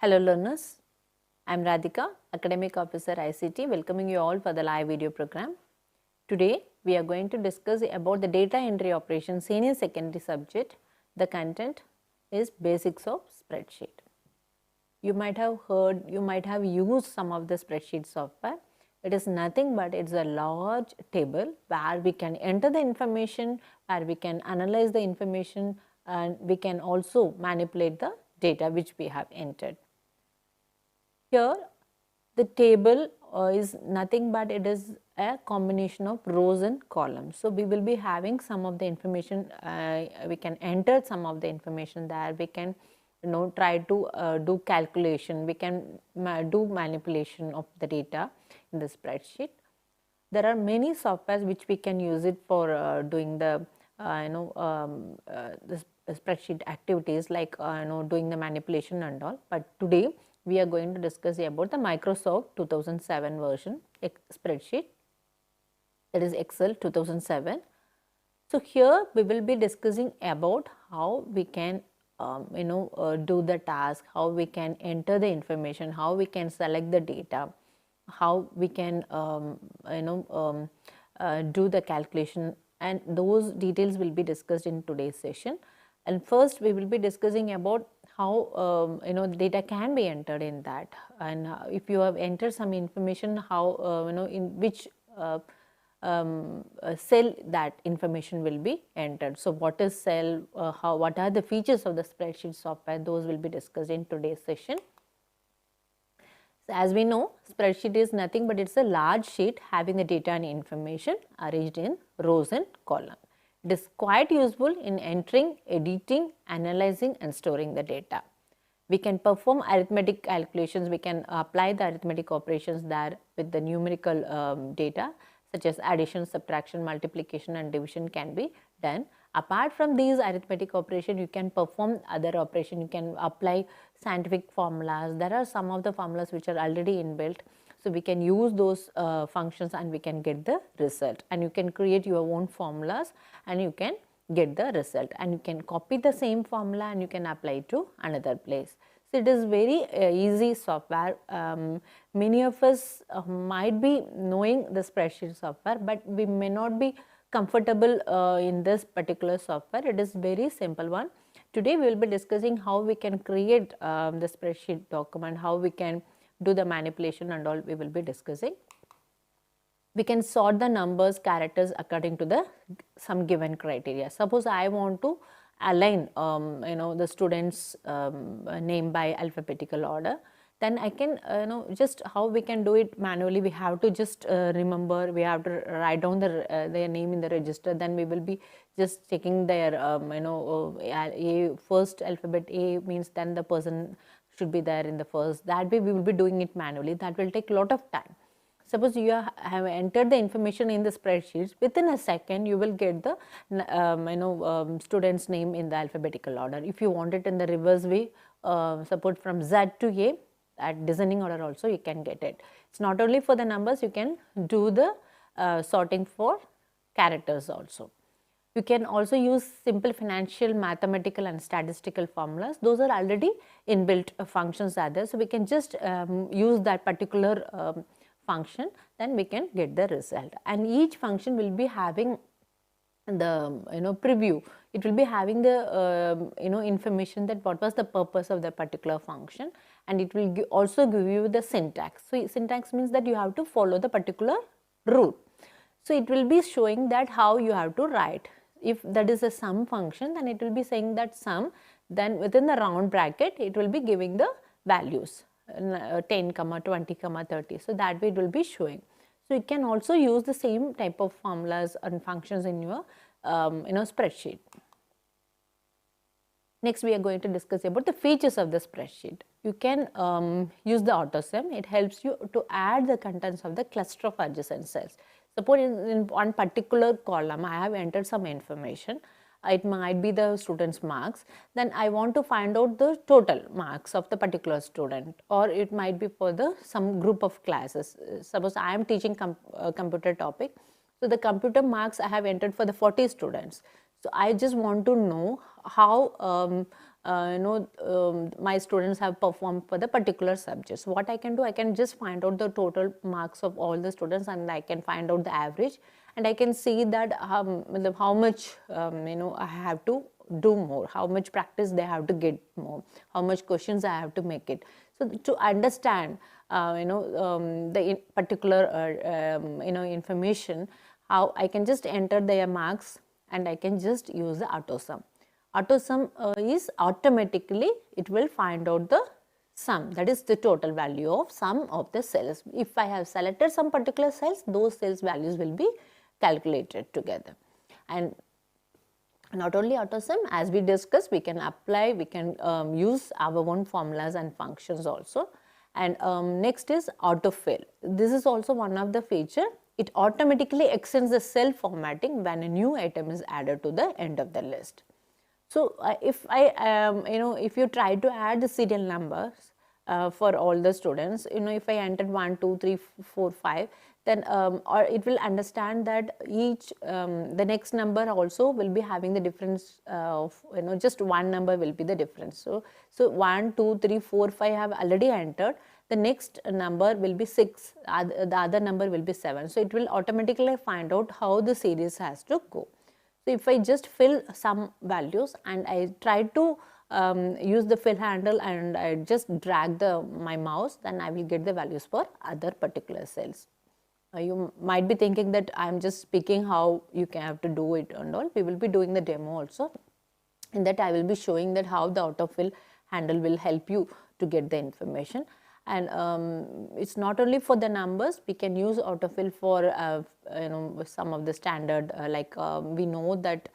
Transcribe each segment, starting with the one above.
Hello learners, I am Radhika, Academic Officer ICT, welcoming you all for the live video program. Today we are going to discuss about the data entry operation senior secondary subject. The content is basics of spreadsheet. You might have heard, you might have used some of the spreadsheet software. It is nothing but it's a large table where we can enter the information, where we can analyze the information, and we can also manipulate the data which we have entered. Here the table is nothing but it is a combination of rows and columns. So, we will be having some of the information, we can enter some of the information there, we can try to do calculation, we can do manipulation of the data in the spreadsheet. There are many softwares which we can use it for doing the the spreadsheet activities like doing the manipulation and all, but today we are going to discuss about the Microsoft 2007 version spreadsheet, that is Excel 2007. So, here we will be discussing about how we can do the task, how we can enter the information, how we can select the data, how we can do the calculation, and those details will be discussed in today's session. And first we will be discussing about how the data can be entered in that, and if you have entered some information, how in which cell that information will be entered. So, what is cell, what are the features of the spreadsheet software, those will be discussed in today's session. So, as we know, spreadsheet is nothing but it is a large sheet having the data and information arranged in rows and columns. It is quite useful in entering, editing, analyzing and storing the data. We can perform arithmetic calculations, we can apply the arithmetic operations there with the numerical data such as addition, subtraction, multiplication and division can be done. Apart from these arithmetic operations, you can perform other operations, you can apply scientific formulas. There are some of the formulas which are already inbuilt. So, we can use those functions and we can get the result, and you can create your own formulas and you can get the result, and you can copy the same formula and you can apply it to another place. So, it is very easy software. Many of us might be knowing the spreadsheet software, but we may not be comfortable in this particular software. It is very simple one. Today we will be discussing how we can create the spreadsheet document, how we can do the manipulation and all we will be discussing. We can sort the numbers, characters according to the some given criteria. Suppose I want to align the students name by alphabetical order, then I can just how we can do it manually. We have to just remember, we have to write down their name in the register, then we will be just checking their A, first alphabet A means then the person should be there in the first. That way we will be doing it manually, that will take a lot of time. Suppose you have entered the information in the spreadsheets, within a second you will get the student's name in the alphabetical order. If you want it in the reverse way, suppose from Z to A, at descending order also you can get it. It's not only for the numbers, you can do the sorting for characters also. You can also use simple financial, mathematical and statistical formulas. Those are already inbuilt functions are there. So, we can just use that particular function, then we can get the result, and each function will be having the preview. It will be having the information that what was the purpose of the particular function, and it will also give you the syntax. So, syntax means that you have to follow the particular rule. So, it will be showing that how you have to write. If that is a sum function, then it will be saying that sum, then within the round bracket it will be giving the values 10, 20, 30. So, that way it will be showing. So, you can also use the same type of formulas and functions in your spreadsheet. Next, we are going to discuss about the features of the spreadsheet. You can use the AutoSum. It helps you to add the contents of the cluster of adjacent cells. Suppose in one particular column, I have entered some information. It might be the student's marks, then I want to find out the total marks of the particular student, or it might be for the some group of classes. Suppose I am teaching computer topic, so the computer marks I have entered for the 40 students. So, I just want to know how my students have performed for the particular subjects. What I can do, I can just find out the total marks of all the students, and I can find out the average, and I can see that how much I have to do more, how much practice they have to get more, how much questions I have to make it. So to understand the particular information, how I can just enter their marks and I can just use the AutoSum. AutoSum is automatically, it will find out the sum, that is the total value of sum of the cells. If I have selected some particular cells, those cells values will be calculated together. And not only AutoSum, as we discussed, we can apply, we can use our own formulas and functions also. And next is autofill. This is also one of the feature. It automatically extends the cell formatting when a new item is added to the end of the list. So if if you try to add the serial numbers for all the students, if I entered 1, 2, 3, 4, 5, then or it will understand that each the next number also will be having the difference of just one number will be the difference. So 1, 2, 3, 4, 5 have already entered. The next number will be 6. The other number will be 7. So it will automatically find out how the series has to go. So if I just fill some values and I try to use the fill handle and I just drag my mouse, then I will get the values for other particular cells. You might be thinking that I am just speaking how you can have to do it and all. We will be doing the demo also. In that I will be showing that how the autofill handle will help you to get the information. And it's not only for the numbers, we can use autofill for some of the standard like we know that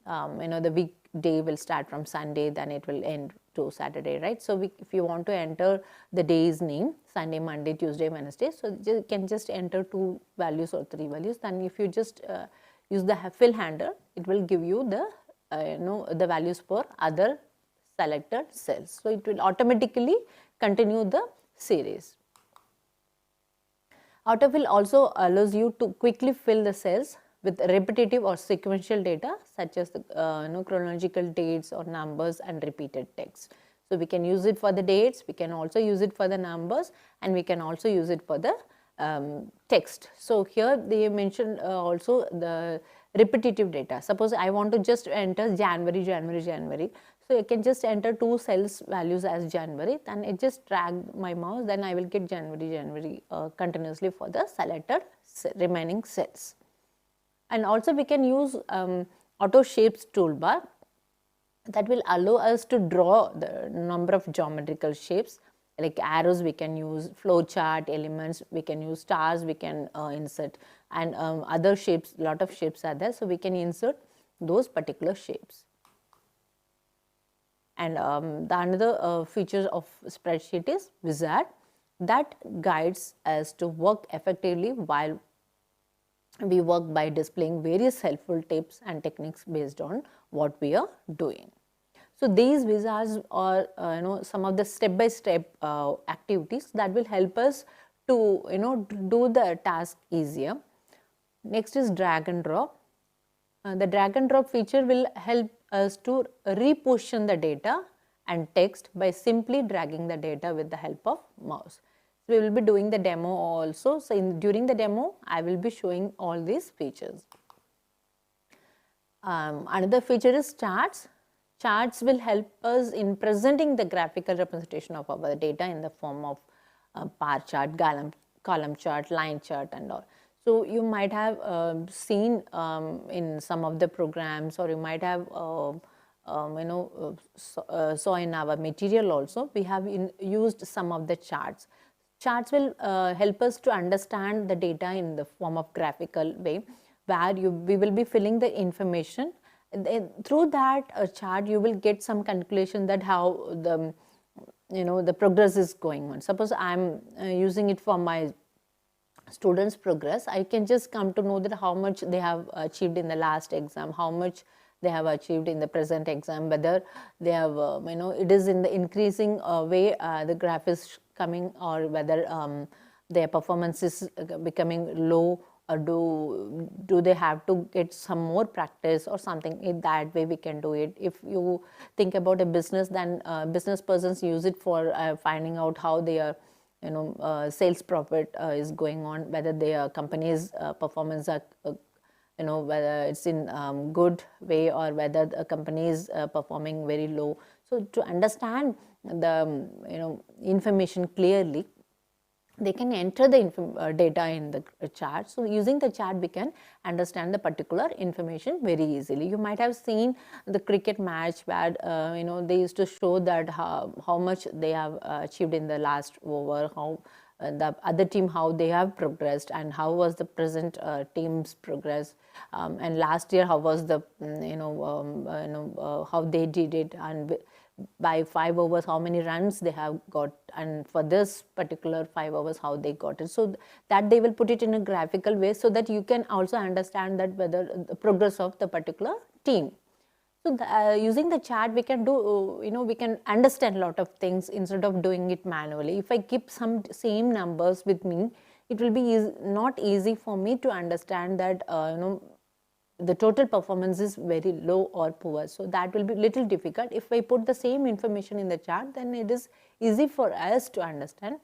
the weekday will start from Sunday, then it will end to Saturday, right? So if you want to enter the day's name, Sunday, Monday, Tuesday, Wednesday, so you can just enter 2 values or 3 values. Then if you just use the fill handle, it will give you the the values for other selected cells. So it will automatically continue the series. Autofill also allows you to quickly fill the cells with repetitive or sequential data such as the chronological dates or numbers and repeated text. So we can use it for the dates, we can also use it for the numbers, and we can also use it for the text. So here they mentioned also the repetitive data. Suppose I want to just enter January, January, January. So I can just enter 2 cells values as January, then I just drag my mouse, then I will get January, January continuously for the selected remaining cells. And also we can use auto shapes toolbar that will allow us to draw the number of geometrical shapes like arrows. We can use flow chart elements, we can use stars, we can insert, and other shapes, lot of shapes are there, so we can insert those particular shapes. And the another feature of spreadsheet is wizard that guides us to work effectively while we work by displaying various helpful tips and techniques based on what we are doing. So these wizards are some of the step-by-step activities that will help us to do the task easier. Next is drag and drop. The drag and drop feature will help us to reposition the data and text by simply dragging the data with the help of mouse. So we will be doing the demo also. So during the demo, I will be showing all these features. Another feature is charts. Charts will help us in presenting the graphical representation of our data in the form of bar chart, column chart, line chart and all. So you might have seen in some of the programs, or you might have saw in our material also, we have used some of the charts. Charts will help us to understand the data in the form of graphical way, where we will be filling the information. Through that chart, you will get some calculation that how the progress is going on. Suppose I'm using it for my students' progress, I can just come to know that how much they have achieved in the last exam, how much they have achieved in the present exam, whether they have, it is in the increasing way the graph is coming, or whether their performance is becoming low, or do they have to get some more practice or something? In that way we can do it. If you think about a business, then business persons use it for finding out how their sales profit is going on, whether their company's performance are whether it's in good way or whether the company is performing very low. So to understand the information clearly, they can enter the data in the chart. So using the chart we can understand the particular information very easily. You might have seen the cricket match where they used to show that how much they have achieved in the last over, how the other team, how they have progressed, and how was the present team's progress, and last year how was the how they did it, and by 5 overs how many runs they have got, and for this particular 5 overs how they got it. So that they will put it in a graphical way so that you can also understand that whether the progress of the particular team. So using the chart we can do, we can understand a lot of things instead of doing it manually. If I keep some same numbers with me, it will be not easy for me to understand that the total performance is very low or poor. So that will be little difficult. If I put the same information in the chart, then it is easy for us to understand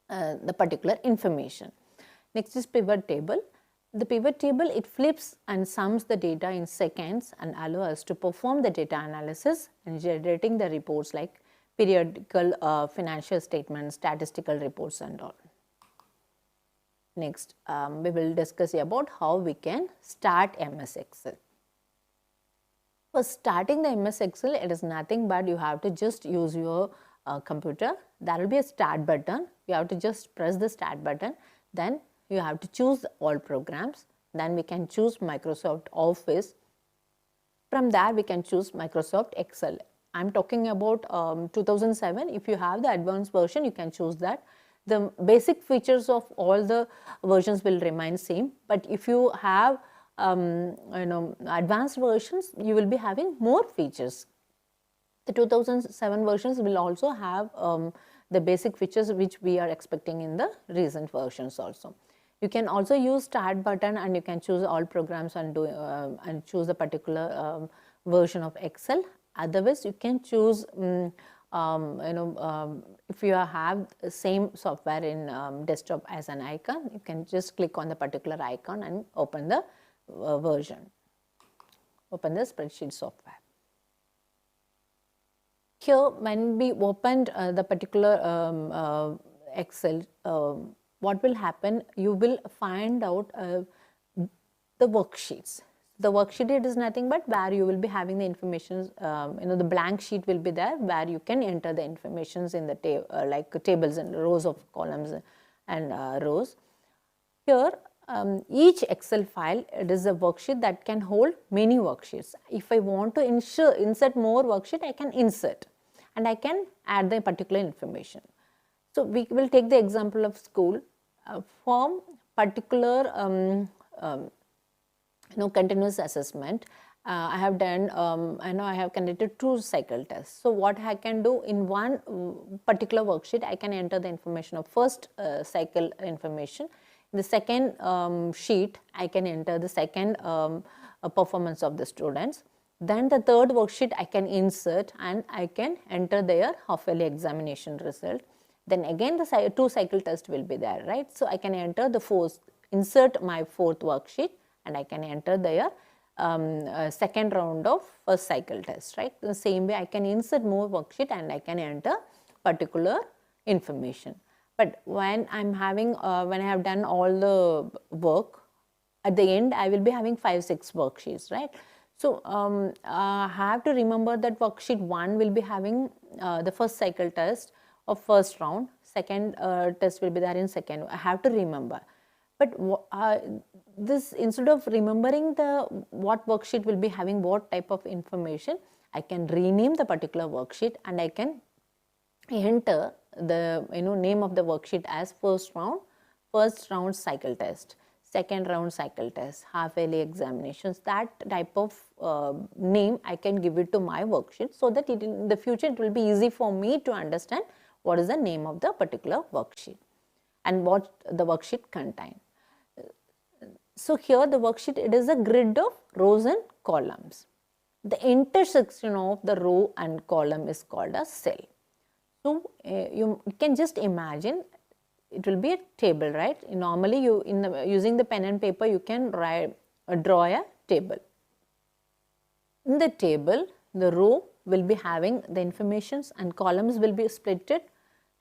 the particular information. Next is pivot table. The pivot table, it flips and sums the data in seconds and allows us to perform the data analysis and generating the reports like periodical financial statements, statistical reports and all. Next, we will discuss about how we can start MS Excel. For starting the MS Excel, it is nothing but you have to just use your computer. There will be a start button. You have to just press the start button. Then you have to choose all programs. Then we can choose Microsoft Office. From there, we can choose Microsoft Excel. I'm talking about 2007. If you have the advanced version, you can choose that. The basic features of all the versions will remain same, but if you have advanced versions, you will be having more features. The 2007 versions will also have the basic features which we are expecting in the recent versions also. You can also use start button and you can choose all programs and and choose a particular version of Excel. Otherwise, you can choose if you have the same software in desktop as an icon, you can just click on the particular icon and open the version, open the spreadsheet software. Here, when we opened the particular Excel, what will happen? You will find out the worksheets. The worksheet, it is nothing but where you will be having the information, the blank sheet will be there where you can enter the informations in the like tables and rows of columns and rows. Here, each Excel file, it is a worksheet that can hold many worksheets. If I want to insert more worksheet, I can insert and I can add the particular information. So we will take the example of school. For particular continuous assessment, I have done, I have conducted 2 cycle tests. So what I can do in one particular worksheet, I can enter the information of first cycle information. In the second sheet, I can enter the second performance of the students. Then the third worksheet I can insert and I can enter their half-yearly examination result. Then again the 2 cycle test will be there, right? So I can enter the insert my 4th worksheet and I can enter their second round of first cycle test, right? The same way I can insert more worksheet and I can enter particular information. But when I'm having, when I have done all the work, at the end I will be having 5-6 worksheets, right? So I have to remember that worksheet 1 will be having the first cycle test of first round, second test will be there in second. I have to remember. But this, instead of remembering what worksheet will be having what type of information, I can rename the particular worksheet and I can enter the name of the worksheet as first round cycle test, second round cycle test, half-yearly examinations. That type of name I can give it to my worksheet so that in the future it will be easy for me to understand what is the name of the particular worksheet and what the worksheet contains. So here the worksheet, it is a grid of rows and columns. The intersection of the row and column is called a cell. So you can just imagine it will be a table, right? Normally you using the pen and paper you can draw a table. In the table, the row will be having the informations and columns will be splitted.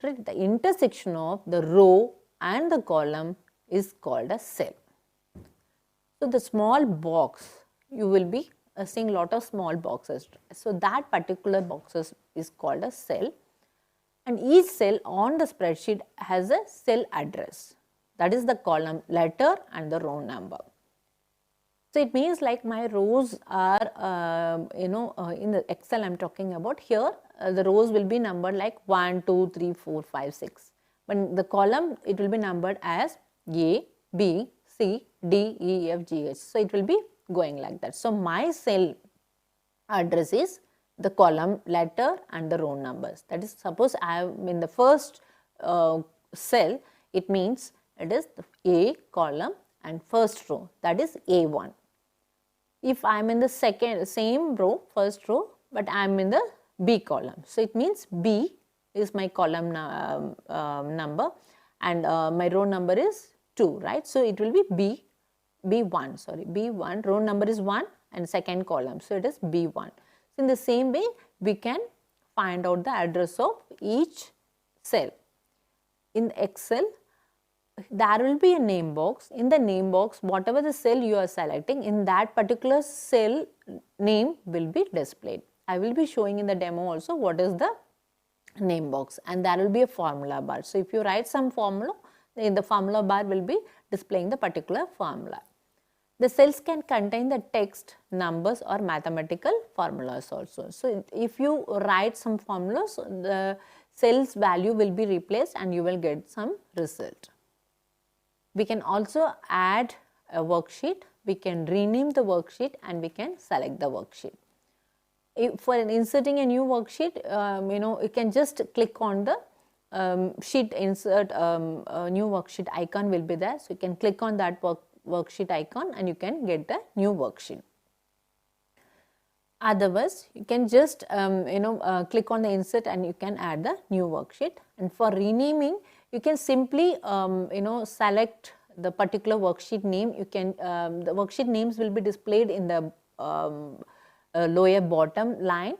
Right? The intersection of the row and the column is called a cell. So the small box, you will be seeing lot of small boxes. So that particular boxes is called a cell, and each cell on the spreadsheet has a cell address. That is the column letter and the row number. So it means like my rows are, in the Excel I'm talking about here, the rows will be numbered like 1, 2, 3, 4, 5, 6. But the column, it will be numbered as A, B, C, D, E, F, G, H. So it will be going like that. So my cell address is the column letter and the row numbers. That is, suppose I am in the first cell, it means it is the A column and first row, that is A1. If I am in the same row, first row, but I am in the B column. So it means B is my column number and my row number is 2, right? So it will be B1, row number is 1 and second column. So it is B1. So in the same way, we can find out the address of each cell. In Excel, there will be a name box. In the name box, whatever the cell you are selecting, in that particular cell name will be displayed. I will be showing in the demo also what is the name box, and there will be a formula bar. So if you write some formula, in the formula bar will be displaying the particular formula. The cells can contain the text, numbers or mathematical formulas also. So if you write some formulas, the cell's value will be replaced and you will get some result. We can also add a worksheet, we can rename the worksheet and we can select the worksheet. For inserting a new worksheet, you can just click on the sheet insert, new worksheet icon will be there. So you can click on that worksheet icon and you can get the new worksheet. Otherwise, you can just click on the insert and you can add the new worksheet. And for renaming, you can simply select the particular worksheet name. You can the worksheet names will be displayed in the lower bottom line.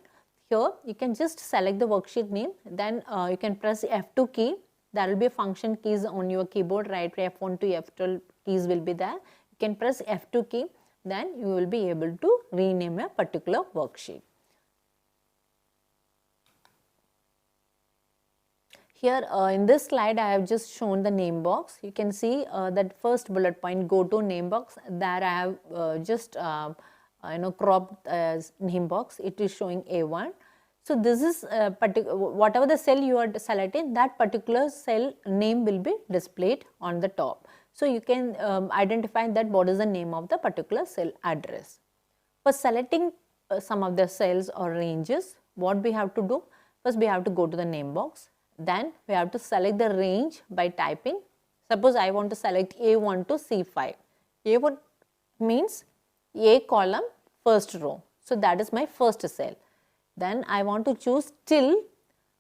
Here you can just select the worksheet name, then you can press F2 key. There will be function keys on your keyboard, right? F1 to F12 keys will be there. You can press F2 key, then you will be able to rename a particular worksheet. Here in this slide, I have just shown the name box. You can see that first bullet point, go to name box. There I have just cropped name box. It is showing A1. So this is whatever the cell you are selecting, that particular cell name will be displayed on the top. So you can identify that what is the name of the particular cell address. For selecting some of the cells or ranges, what we have to do? First we have to go to the name box. Then we have to select the range by typing. Suppose I want to select A1 to C5. A1 means A column, first row. So that is my first cell. Then I want to choose till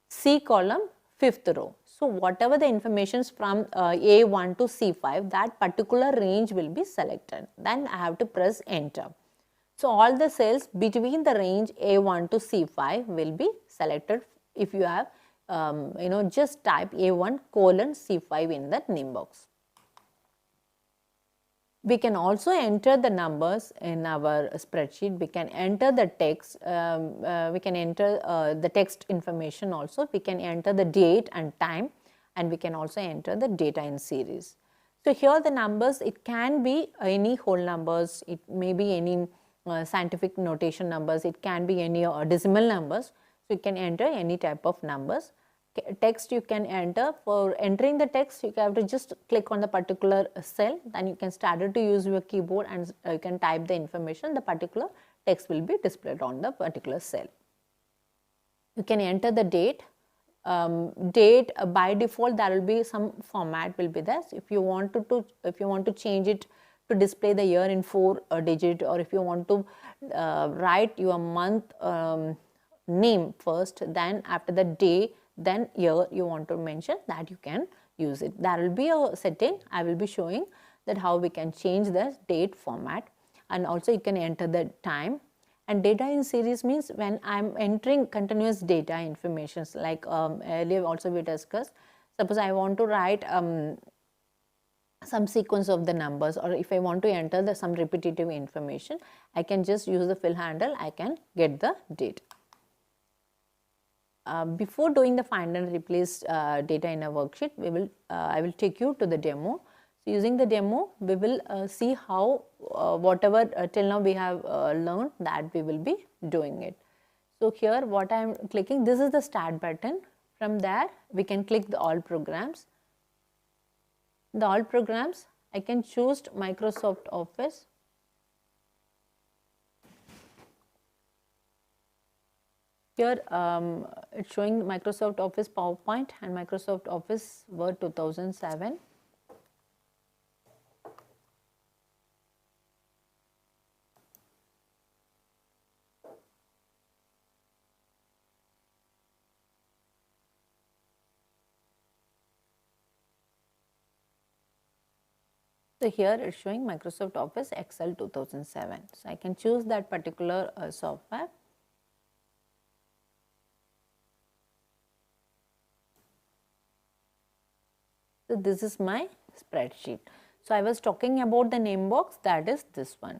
C column, fifth row. So whatever the information from A1 to C5, that particular range will be selected. Then I have to press enter. So all the cells between the range A1 to C5 will be selected if you have just type A1 colon C5 in that name box. We can also enter the numbers in our spreadsheet. We can enter the text. We can enter the text information also. We can enter the date and time, and we can also enter the data in series. So here the numbers, it can be any whole numbers. It may be any scientific notation numbers. It can be any decimal numbers. So you can enter any type of numbers. Text you can enter. For entering the text, you have to just click on the particular cell. Then you can start to use your keyboard and you can type the information. The particular text will be displayed on the particular cell. You can enter the date. By default there will be some format will be there. So if you want to change it to display the year in 4 digit, or if you want to write your month name first, then after the day, then year you want to mention, that you can use it. There will be a setting I will be showing that how we can change the date format, and also you can enter the time. And data in series means when I'm entering continuous data informations, like earlier also we discussed, suppose I want to write some sequence of the numbers, or if I want to enter some repetitive information, I can just use the fill handle, I can get the date. Before doing the find and replace data in a worksheet, I will take you to the demo. So, using the demo, we will see how whatever till now we have learned, that we will be doing it. So, here what I am clicking, this is the start button. From there we can click the all programs. The all programs, I can choose Microsoft Office. Here it's showing Microsoft Office PowerPoint and Microsoft Office Word 2007. So, here it is showing Microsoft Office Excel 2007. So, I can choose that particular software. So, this is my spreadsheet. So, I was talking about the name box, that is this one.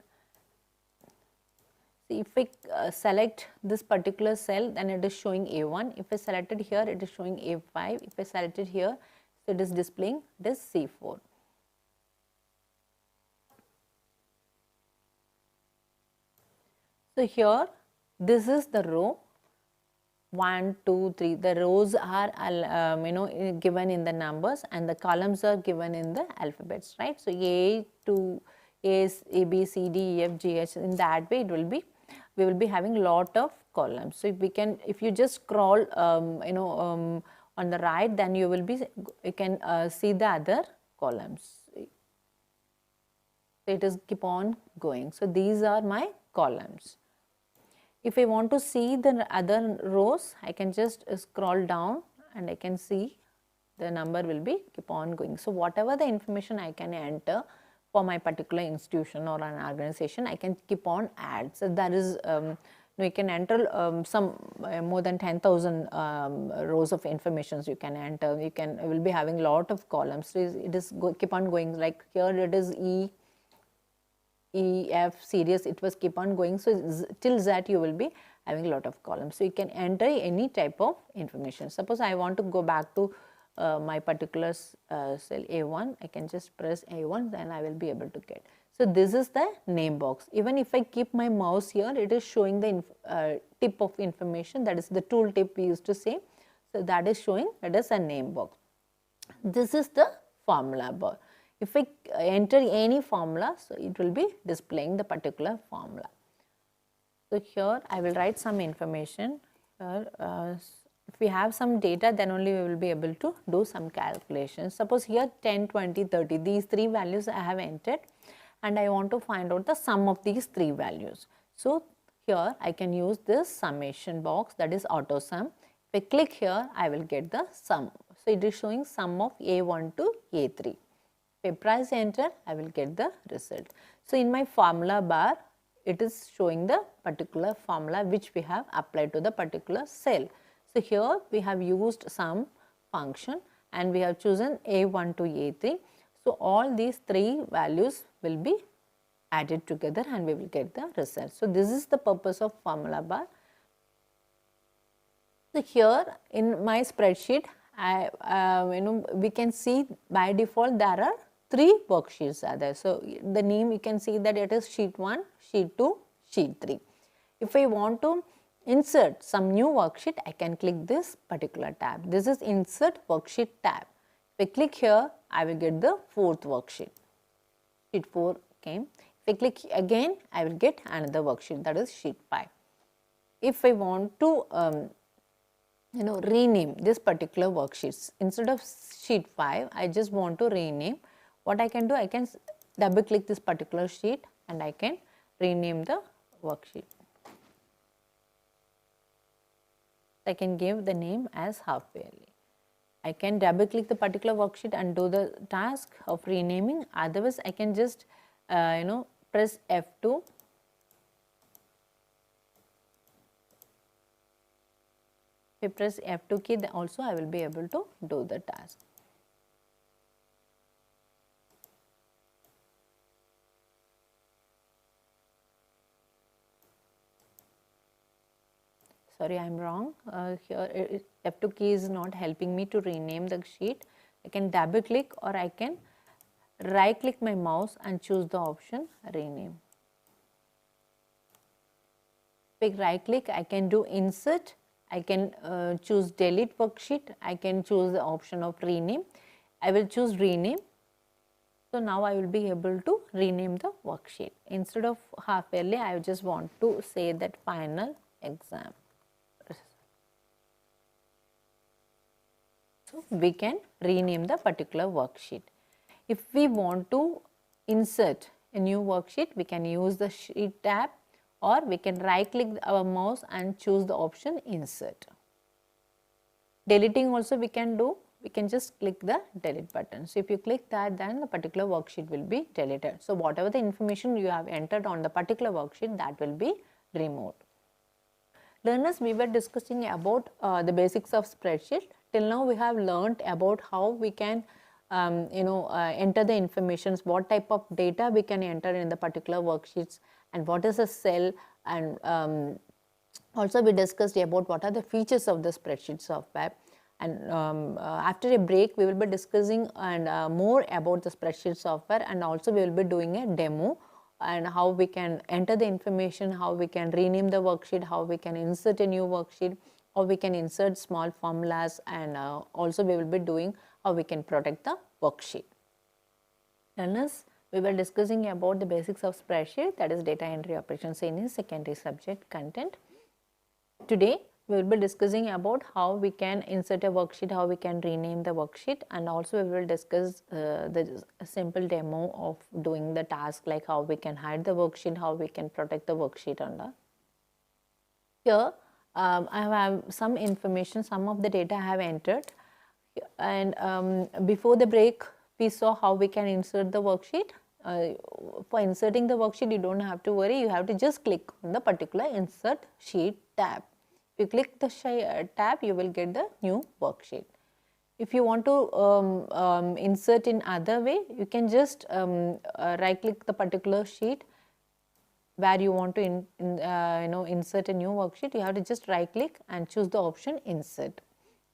So, if I select this particular cell, then it is showing A1. If I selected here, it is showing A5. If I selected here, so it is displaying this C4. So, here this is the row 1, 2, 3. The rows are given in the numbers, and the columns are given in the alphabets, right. So, A to A, B, C, D, E, F, G, H. In that way, we will be having lot of columns. So, if you just scroll on the right, then you can see the other columns. So, it is keep on going. So, these are my columns. If I want to see the other rows, I can just scroll down and I can see the number will be keep on going. So, whatever the information I can enter for my particular institution or an organization, I can keep on add. So, that is you can enter some more than 10,000 rows of informations you can enter. You will be having lot of columns. So, it is keep on going, like here it is E, F series, it was keep on going. So, till Z you will be having a lot of columns. So, you can enter any type of information. Suppose I want to go back to my particular cell A1, I can just press A1, then I will be able to get. So, this is the name box. Even if I keep my mouse here, it is showing the tip of information, that is the tool tip we used to say. So, that is showing, that is a name box. This is the formula bar. If I enter any formula, so it will be displaying the particular formula. So, here I will write some information. Here, if we have some data, then only we will be able to do some calculations. Suppose here 10, 20, 30, these 3 values I have entered, and I want to find out the sum of these 3 values. So, here I can use this summation box, that is auto sum. If I click here, I will get the sum. So, it is showing sum of A1 to A3. If I press enter, I will get the result. So, in my formula bar, it is showing the particular formula which we have applied to the particular cell. So, here we have used sum function and we have chosen A1 to A3. So, all these 3 values will be added together and we will get the result. So, this is the purpose of formula bar. So, here in my spreadsheet, we can see by default there are 3 worksheets are there. So, the name you can see that it is sheet 1, sheet 2, sheet 3. If I want to insert some new worksheet, I can click this particular tab. This is insert worksheet tab. If I click here, I will get the 4th worksheet. Sheet 4 came. If I click again, I will get another worksheet, that is sheet 5. If I want to rename this particular worksheets, instead of sheet 5, I just want to rename. What I can do, I can double click this particular sheet and I can rename the worksheet. I can give the name as half yearly. I can double click the particular worksheet and do the task of renaming. Otherwise, I can just press F2. If I press F2 key, then also I will be able to do the task. Sorry, I am wrong. Here F2 key is not helping me to rename the sheet. I can double click or I can right click my mouse and choose the option rename. If I right click, I can do insert. I can choose delete worksheet. I can choose the option of rename. I will choose rename. So now I will be able to rename the worksheet. Instead of half yearly, I just want to say that final exam. So we can rename the particular worksheet. If we want to insert a new worksheet, we can use the sheet tab, or we can right click our mouse and choose the option insert. Deleting also we can do. We can just click the delete button. So if you click that, then the particular worksheet will be deleted. So whatever the information you have entered on the particular worksheet, that will be removed. Learners, we were discussing about the basics of spreadsheet. Till now we have learned about how we can enter the informations, what type of data we can enter in the particular worksheets, and what is a cell, and also we discussed about what are the features of the spreadsheet software. And after a break, we will be discussing more about the spreadsheet software, and also we will be doing a demo and how we can enter the information, how we can rename the worksheet, how we can insert a new worksheet, how we can insert small formulas, and also we will be doing how we can protect the worksheet. Learners, we were discussing about the basics of spreadsheet, that is data entry operations in secondary subject content. Today, we will be discussing about how we can insert a worksheet, how we can rename the worksheet, and also we will discuss the simple demo of doing the task, like how we can hide the worksheet, how we can protect the worksheet under. Here, I have some information, some of the data I have entered, and before the break, we saw how we can insert the worksheet. For inserting the worksheet, you don't have to worry, you have to just click on the particular insert sheet tab. If you click the tab, you will get the new worksheet. If you want to insert in other way, you can just right click the particular sheet where you want to insert a new worksheet. You have to just right click and choose the option insert.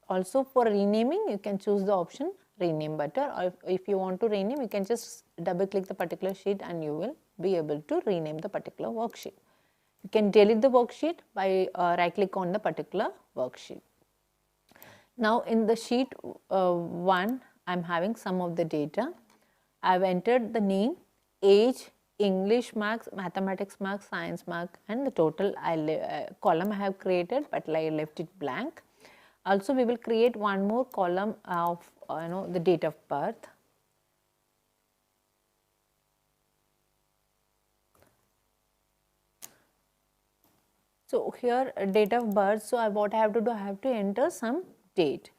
Also for renaming, you can choose the option rename button, or if you want to rename, you can just double click the particular sheet and you will be able to rename the particular worksheet. You can delete the worksheet by right click on the particular worksheet. Now in the sheet 1, I am having some of the data. I have entered the name, age, English marks, mathematics marks, science mark, and the total column I have created, but I left it blank. Also, we will create one more column of the date of birth. So here date of birth. So what I have to do, I have to enter some date.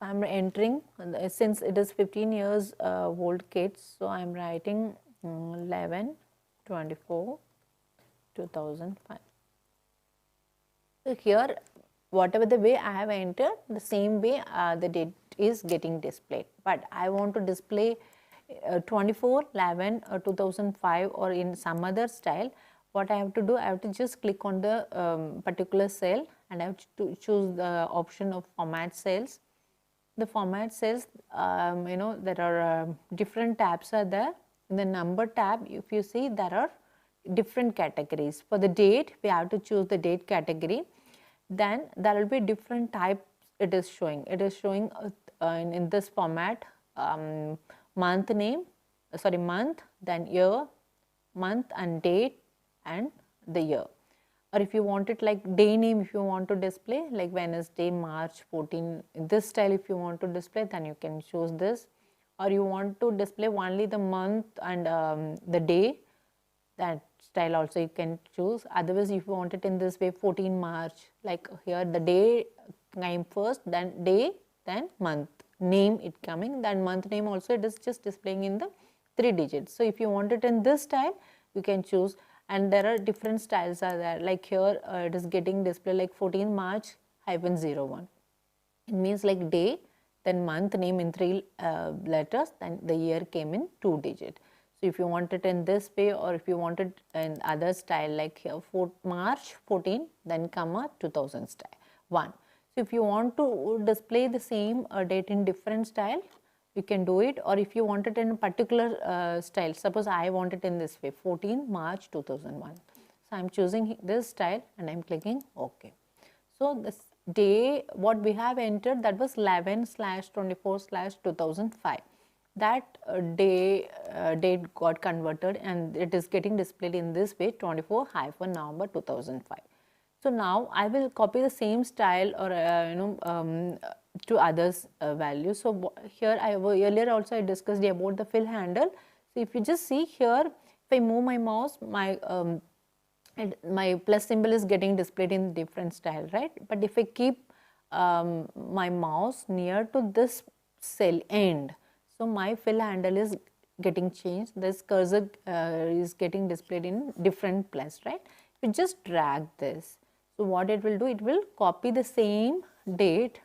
I am entering, since it is 15 years old kids, so I am writing 11/24/2005. So here, whatever the way I have entered, the same way the date is getting displayed. But I want to display 24/11/2005 or in some other style. What I have to do, I have to just click on the particular cell and I have to choose the option of format cells. The format cells, there are different tabs are there. In the number tab, if you see, there are different categories. For the date, we have to choose the date category. Then there will be different types it is showing. It is showing in this format month name, month, then year, month and date and the year. Or if you want it like day name, if you want to display like Wednesday, March 14, in this style if you want to display, then you can choose this. or you want to display only the month and the day, that style also you can choose. Otherwise, if you want it in this way, 14 March, like here the day came first, then day, then month name it coming, then month name also it is just displaying in the 3 digits. So if you want it in this style, you can choose, and there are different styles are there, like here it is getting display like 14 March -01. It means like day, then month name in 3 letters, then the year came in 2 digit. So if you want it in this way, or if you want it in other style, like here March 14, then comma 2000 style 1. So if you want to display the same date in different style, you can do it, or if you want it in a particular style, suppose I want it in this way, 14 March 2001. So I am choosing this style and I am clicking OK. So this day what we have entered, that was 11/24/2005. That date got converted and it is getting displayed in this way, 24-November 2005. So now I will copy the same style, or to others values. So here earlier also I discussed about the fill handle. So if you just see here, if I move my mouse, my plus symbol is getting displayed in different style, right? But if I keep my mouse near to this cell end, so my fill handle is getting changed. This cursor is getting displayed in different place, right? If you just drag this, so what it will do, it will copy the same date